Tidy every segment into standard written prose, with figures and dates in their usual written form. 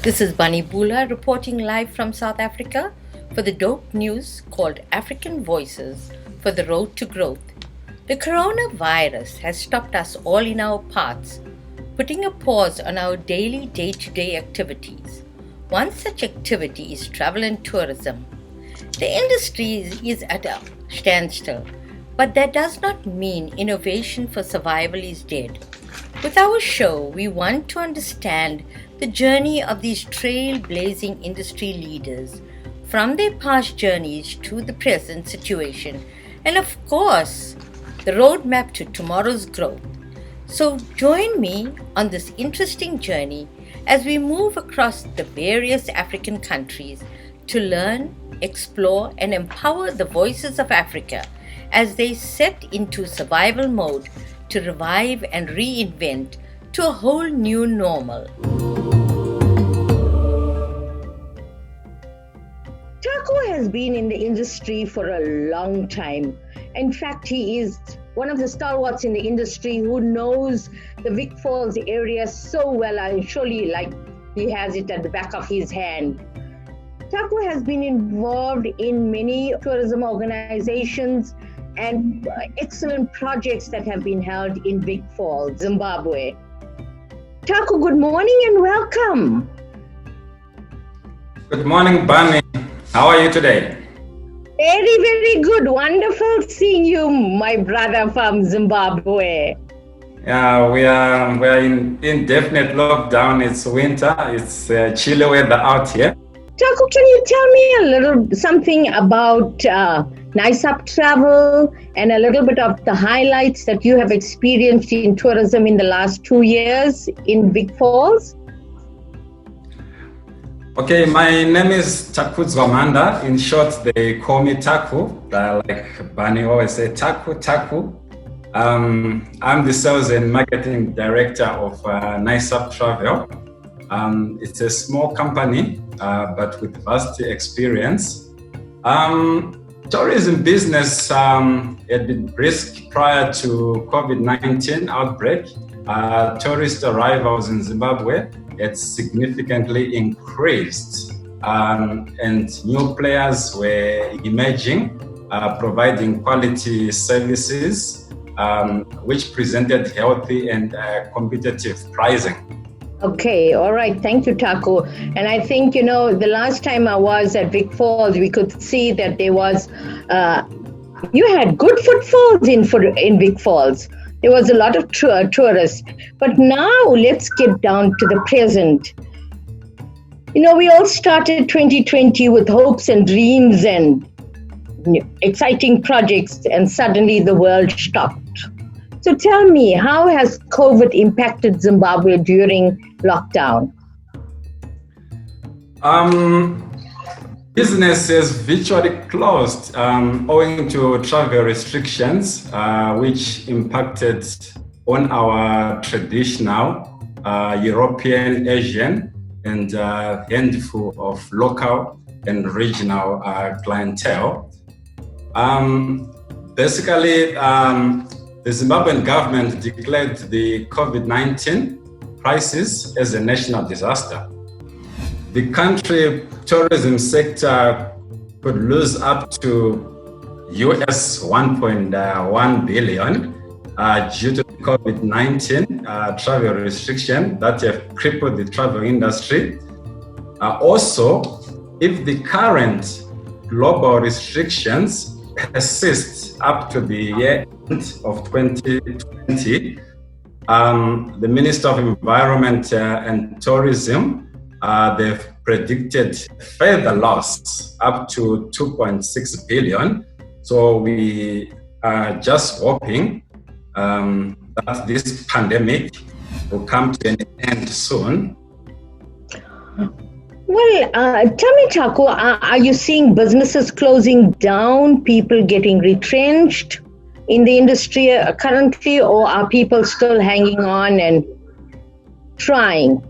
This is Bunny Bhoola reporting live from South Africa for the dope news called African Voices for the Road to Growth. The coronavirus has stopped us all in our paths, putting a pause on our daily day-to-day activities. One such activity is travel and tourism. The industry is at a standstill, but that does not mean innovation for survival is dead. With our show, we want to understand the journey of these trailblazing industry leaders, from their past journeys to the present situation, and of course, the roadmap to tomorrow's growth. So join me on this interesting journey as we move across the various African countries to learn, explore, and empower the voices of Africa as they set into survival mode to revive and reinvent to a whole new normal. Taku has been in the industry for a long time. In fact, he is one of the stalwarts in the industry who knows the Vic Falls area so well, and surely like he has it at the back of his hand. Taku has been involved in many tourism organizations and excellent projects that have been held in Vic Falls, Zimbabwe. Taku, good morning and welcome. Good morning, Bunny. How are you today? Very, very good. Wonderful seeing you, my brother from Zimbabwe. Yeah, we are in indefinite lockdown. It's winter. It's chilly weather out here. Taku, can you tell me a little something about NiceUp travel and a little bit of the highlights that you have experienced in tourism in the last 2 years in Vic Falls? Okay, my name is Takudzwa Mhanda. In short, they call me Taku. Like Bunny always say, Taku. I'm the sales and marketing director of NiceUp Travel. It's a small company, but with vast experience. Tourism business had been brisk prior to COVID-19 outbreak. Tourist arrivals in Zimbabwe had significantly increased, and new players were emerging, providing quality services, which presented healthy and competitive pricing. Okay, all right. Thank you, Taku. And I think, the last time I was at Vic Falls, we could see that there was, you had good footfalls in Vic Falls. There was a lot of tourists. But now let's get down to the present. We all started 2020 with hopes and dreams and exciting projects, and suddenly the world stopped. So tell me, how has COVID impacted Zimbabwe during lockdown? Business is virtually closed owing to travel restrictions, which impacted on our traditional European, Asian, and handful of local and regional clientele. Basically, the Zimbabwean government declared the COVID-19 crisis as a national disaster. The country tourism sector could lose up to US 1.1 billion due to the COVID-19 travel restriction that have crippled the travel industry. Also, if the current global restrictions persist up to the year end of 2020, the Minister of Environment and Tourism, they've predicted further loss up to 2.6 billion. So we are just hoping that this pandemic will come to an end soon. Well, tell me, Taku, are you seeing businesses closing down, people getting retrenched in the industry currently, or are people still hanging on and trying?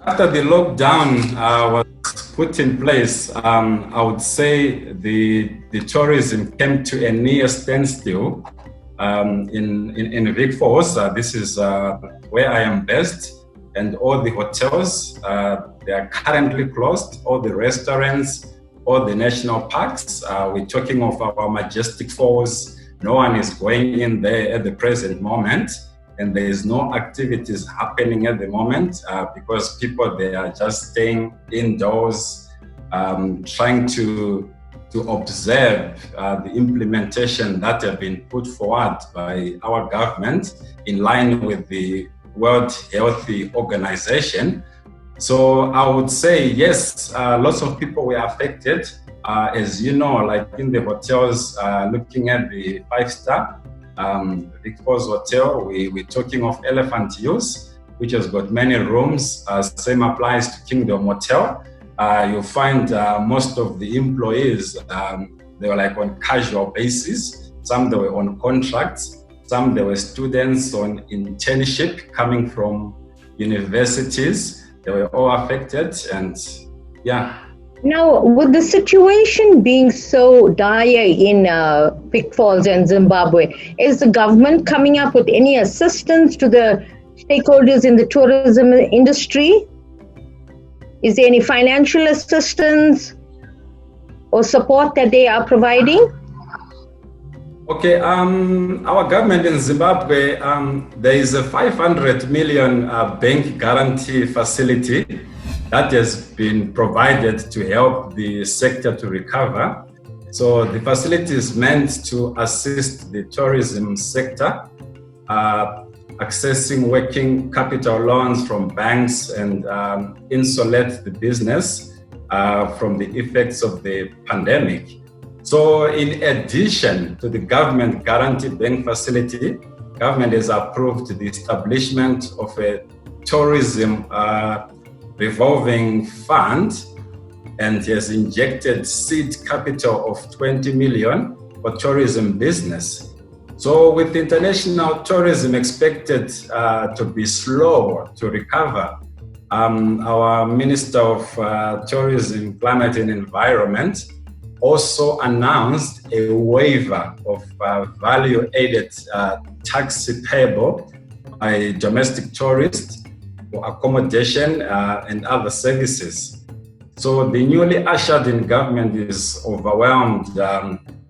After the lockdown was put in place, I would say the tourism came to a near standstill in Vic Falls. This is where I am based. and all the hotels, they are currently closed. All the restaurants, all the national parks. We're talking of our majestic falls. No one is going in there at the present moment, and there is no activities happening at the moment because people, they are just staying indoors, trying to observe the implementation that have been put forward by our government in line with the World Health Organization. So I would say, yes, lots of people were affected. As you know, like in the hotels, looking at the 5-star Vic Falls Hotel, we're talking of Elephant Hills, which has got many rooms. Same applies to Kingdom Hotel. You'll find most of the employees, they were like on casual basis. Some they were on contracts. Some they were students on internship coming from universities. They were all affected, and yeah. Now, with the situation being so dire in Vic Falls and Zimbabwe, is the government coming up with any assistance to the stakeholders in the tourism industry? Is there any financial assistance or support that they are providing? Okay, our government in Zimbabwe, there is a 500 million bank guarantee facility that has been provided to help the sector to recover. So the facility is meant to assist the tourism sector, accessing working capital loans from banks and insulate the business from the effects of the pandemic. So in addition to the government guaranteed bank facility, government has approved the establishment of a tourism revolving fund and has injected seed capital of 20 million for tourism business. So with international tourism expected to be slow to recover, our Minister of Tourism, Climate and Environment also announced a waiver of value-added tax payable by domestic tourists for accommodation and other services. So the newly ushered in government is overwhelmed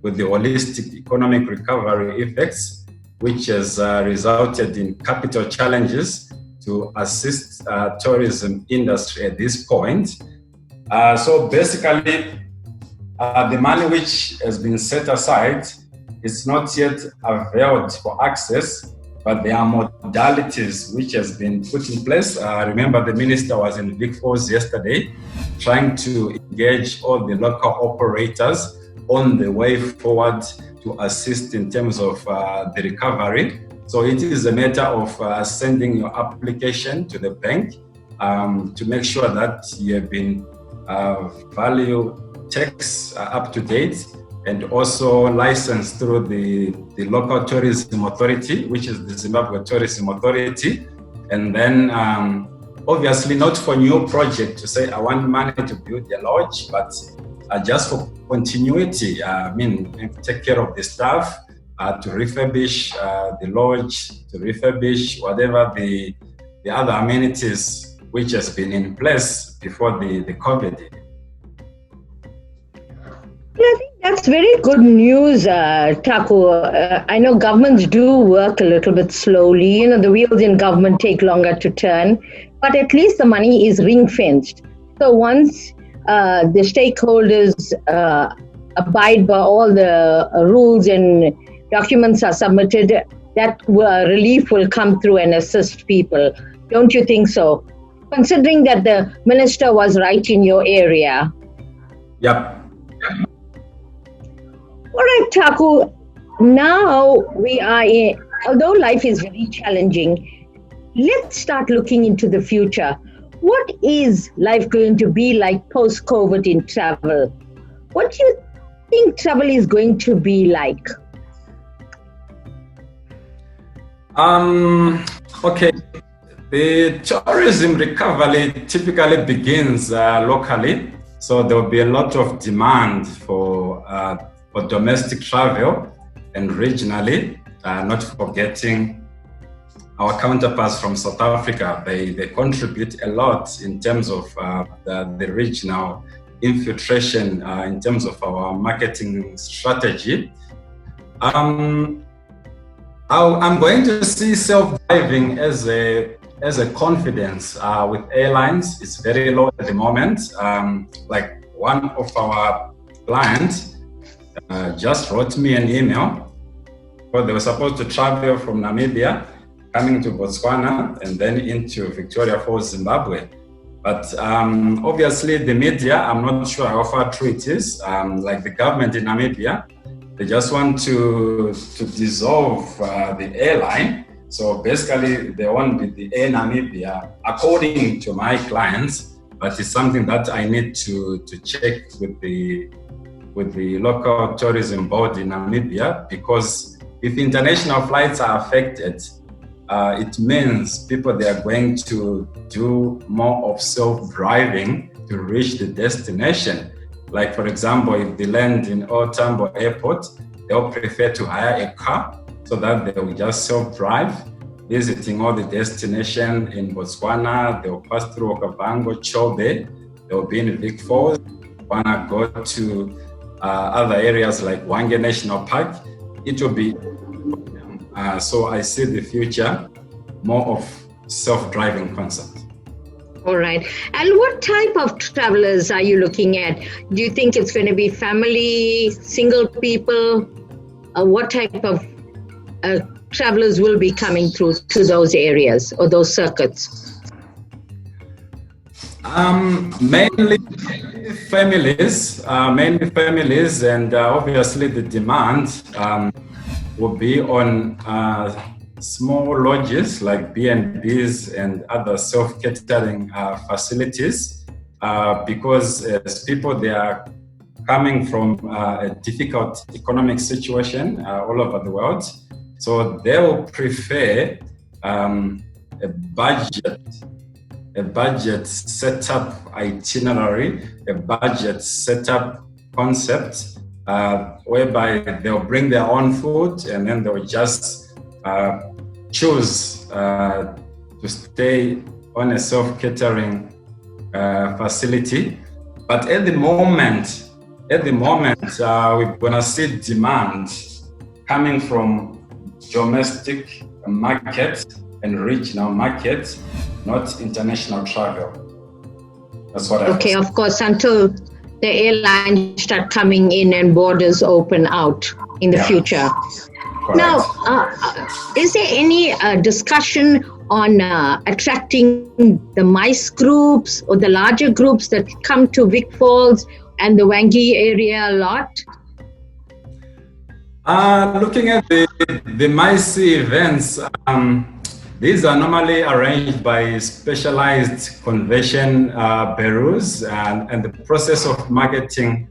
with the holistic economic recovery effects, which has resulted in capital challenges to assist tourism industry at this point. So basically, the money which has been set aside is not yet availed for access, but there are modalities which has been put in place. Remember, the minister was in Vic Falls yesterday, trying to engage all the local operators on the way forward to assist in terms of the recovery. So it is a matter of sending your application to the bank to make sure that you have been value tax up to date and also licensed through the local tourism authority, which is the Zimbabwe Tourism Authority. And then obviously not for new project to say, I want money to build a lodge, but just for continuity, take care of the staff, to refurbish the lodge, to refurbish whatever the other amenities which has been in place before the COVID. I think that's very good news, Taku. I know governments do work a little bit slowly. The wheels in government take longer to turn, but at least the money is ring-fenced. So once the stakeholders abide by all the rules and documents are submitted, that relief will come through and assist people. Don't you think so? Considering that the minister was right in your area. Yep. All right, Taku, now we are in, although life is very challenging, let's start looking into the future. What is life going to be like post-COVID in travel? What do you think travel is going to be like? Okay. The tourism recovery typically begins locally. So there will be a lot of demand for domestic travel and regionally, not forgetting our counterparts from South Africa. They contribute a lot in terms of the regional infiltration, in terms of our marketing strategy. I'm going to see self-driving as a confidence with airlines. It's very low at the moment. Like one of our clients just wrote me an email. Well, they were supposed to travel from Namibia, coming to Botswana, and then into Victoria Falls, Zimbabwe. But obviously the media, I'm not sure how far true it is. Like the government in Namibia, they just want to dissolve the airline. So basically they won't be the Air Namibia, according to my clients, but it's something that I need to check with the local tourism board in Namibia, because if international flights are affected, it means people, they are going to do more of self-driving to reach the destination. Like for example, if they land in Old Tambo Airport, they'll prefer to hire a car so that they will just self-drive, visiting all the destination in Botswana. They'll pass through Okavango, Chobe, they'll be in Vic Falls, wanna go to other areas like Wange National Park. It will be so I see the future more of self-driving concept. All right. And what type of travelers are you looking at? Do you think it's going to be family, single people? What type of travelers will be coming through to those areas or those circuits? Mainly families, and obviously the demand will be on small lodges like B&Bs and other self-catering facilities, because as people, they are coming from a difficult economic situation all over the world. So they will prefer a budget setup itinerary, a budget setup concept, whereby they'll bring their own food and then they'll just choose to stay on a self-catering facility. But at the moment, we're gonna see demand coming from domestic markets and regional markets, not international travel. That's what I Okay, of course, until the airlines start coming in and borders open out in the future. Correct. Now, is there any discussion on attracting the MICE groups or the larger groups that come to Vic Falls and the Wangi area a lot? Looking at the MICE events, these are normally arranged by specialized convention bureaus, and the process of marketing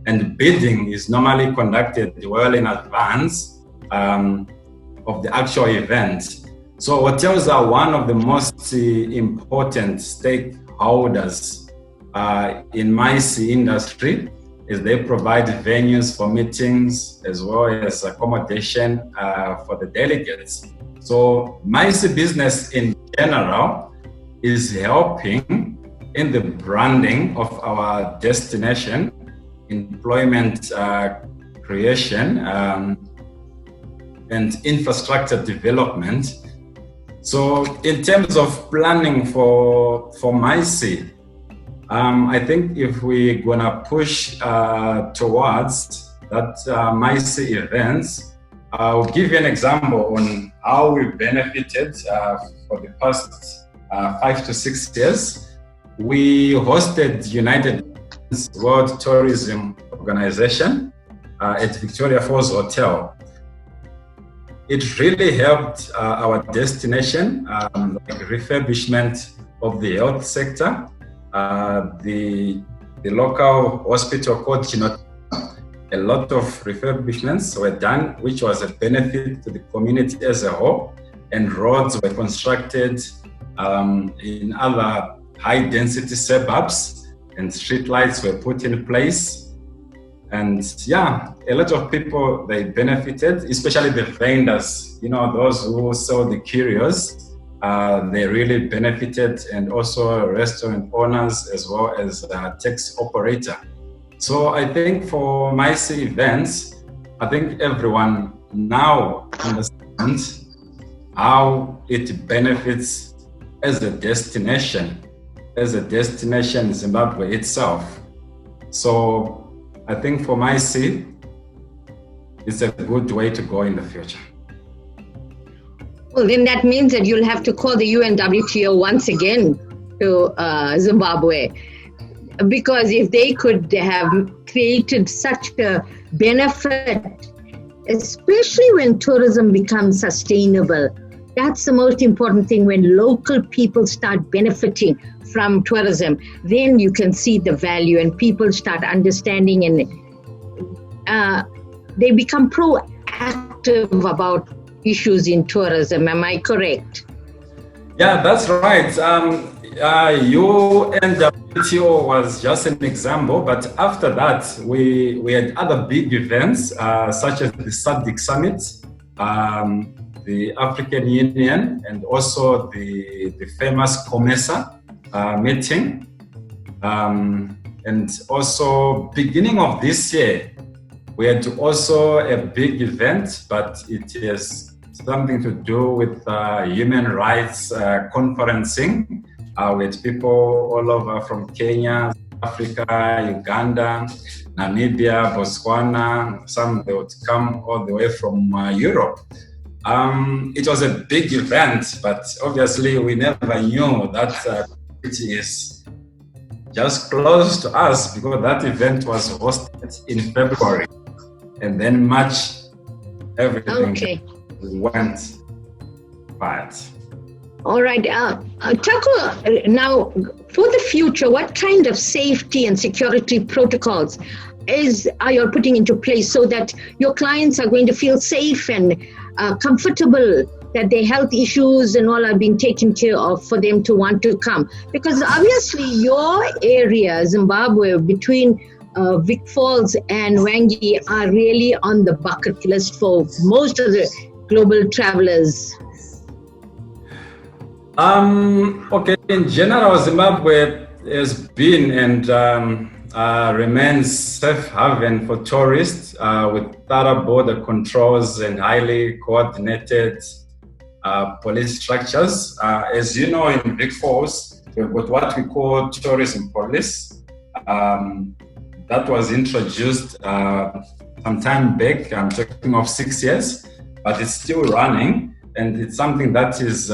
and bidding is normally conducted well in advance of the actual event. So hotels are one of the most important stakeholders in MICE industry, as they provide venues for meetings as well as accommodation for the delegates. So MICE business in general is helping in the branding of our destination, employment creation, and infrastructure development. So in terms of planning for MICE, I think if we're gonna push towards that MICE events, I'll give you an example on how we benefited for the past 5 to 6 years. We hosted United Nations World Tourism Organization at Victoria Falls Hotel. It really helped our destination, like refurbishment of the health sector. The local hospital called Chinot, a lot of refurbishments were done, which was a benefit to the community as a whole, and roads were constructed in other high-density suburbs, and streetlights were put in place. And yeah, a lot of people, they benefited, especially the vendors, those who sell the curios, they really benefited, and also restaurant owners as well as taxi operator. So I think for MiceUp events, I think everyone now understands how it benefits as a destination Zimbabwe itself. So I think for MiceUp, it's a good way to go in the future. Well, then that means that you'll have to call the UNWTO once again to Zimbabwe, because if they could have created such a benefit, especially when tourism becomes sustainable, that's the most important thing. When local people start benefiting from tourism, then you can see the value and people start understanding, and they become proactive about issues in tourism. Am I correct? Yeah, that's right. UNWTO was just an example, but after that, we had other big events such as the SADC Summit, the African Union, and also the famous COMESA meeting. And also beginning of this year, we had also a big event, but it is something to do with human rights conferencing with people all over from Kenya, Africa, Uganda, Namibia, Botswana. Some they would come all the way from Europe. It was a big event, but obviously we never knew that it is just close to us, because that event was hosted in February, and then March, everything went bad. All right, Taku, now for the future, what kind of safety and security protocols are you putting into place so that your clients are going to feel safe and comfortable, that their health issues and all are being taken care of for them to want to come? Because obviously your area, Zimbabwe, between Vic Falls and Wangi, are really on the bucket list for most of the global travelers. Okay, in general, Zimbabwe has been and remains safe haven for tourists with thorough border controls and highly coordinated police structures. As you know, in Vic Falls, we've got what we call tourism police. That was introduced some time back. I'm talking of 6 years, but it's still running, and it's something that is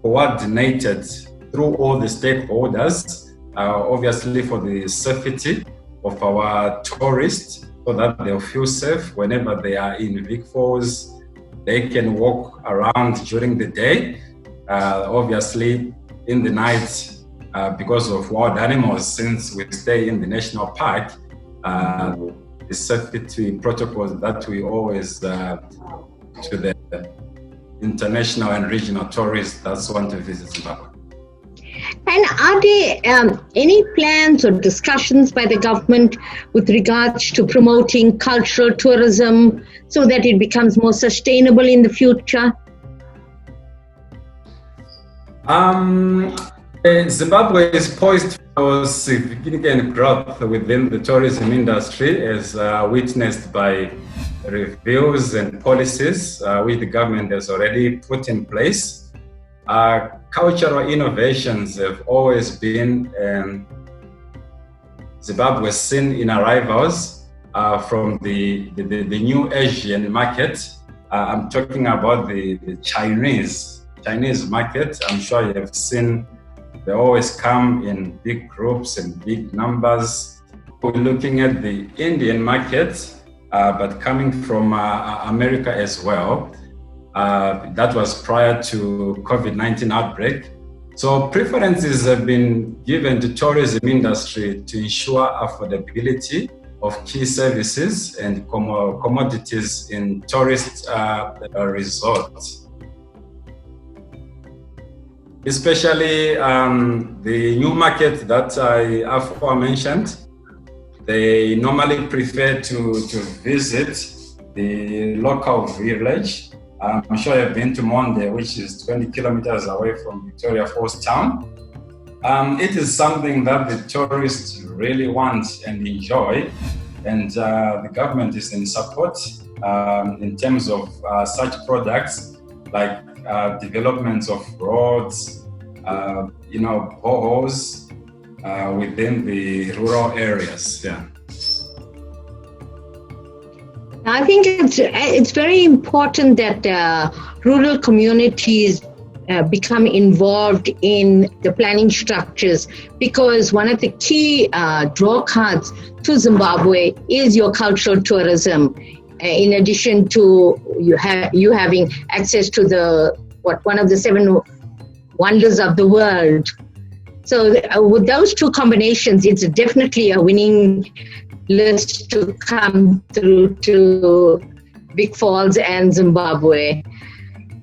coordinated through all the stakeholders, obviously for the safety of our tourists, so that they'll feel safe whenever they are in Vic Falls. They can walk around during the day, obviously in the night, because of wild animals, since we stay in the national park, the safety protocols that we always to the international and regional tourists that want to visit Zimbabwe. And are there any plans or discussions by the government with regards to promoting cultural tourism so that it becomes more sustainable in the future? Zimbabwe is poised for significant growth within the tourism industry, as witnessed by reviews and policies which the government has already put in place. Cultural innovations have always been Zimbabwe's seen in arrivals from the new Asian market. I'm talking about the Chinese market. I'm sure you have seen they always come in big groups and big numbers. We're looking at the Indian market, but coming from America as well. That was prior to COVID-19 outbreak. So preferences have been given to tourism industry to ensure affordability of key services and commodities in tourist resorts. Especially the new market that I aforementioned, they normally prefer to visit the local village. I'm sure you've been to Monde, which is 20 kilometers away from Victoria Falls town. It is something that the tourists really want and enjoy, and the government is in support in terms of such products like developments of roads, boreholes within the rural areas. Yeah. I think it's very important that rural communities become involved in the planning structures, because one of the key draw cards to Zimbabwe is your cultural tourism. In addition to you having access to one of the 7 wonders of the world. So with those two combinations, it's definitely a winning list to come through to Big Falls and Zimbabwe.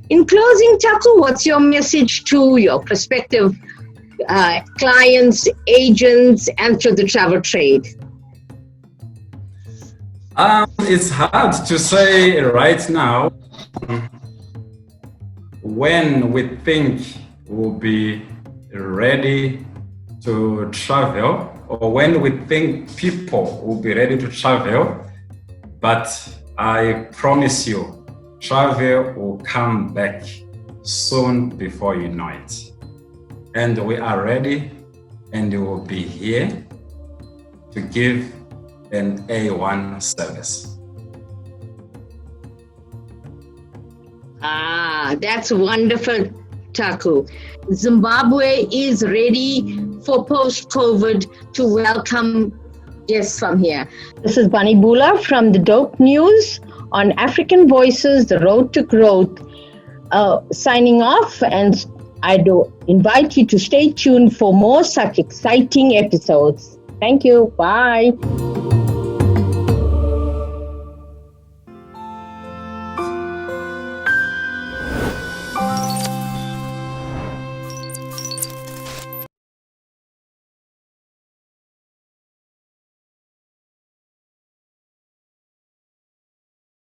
In closing, Taku, what's your message to your prospective clients, agents, and to the travel trade? It's hard to say right now when we think we'll be ready to travel, or when we think people will be ready to travel, but I promise you, travel will come back soon before you know it. And we are ready, and we will be here to give an A1 service. That's wonderful, Taku. Zimbabwe is ready for post-COVID to welcome guests from here. This is Bunny Bhoola from the Dope News on African Voices, The Road to Growth, signing off, and I do invite you to stay tuned for more such exciting episodes. Thank you. Bye.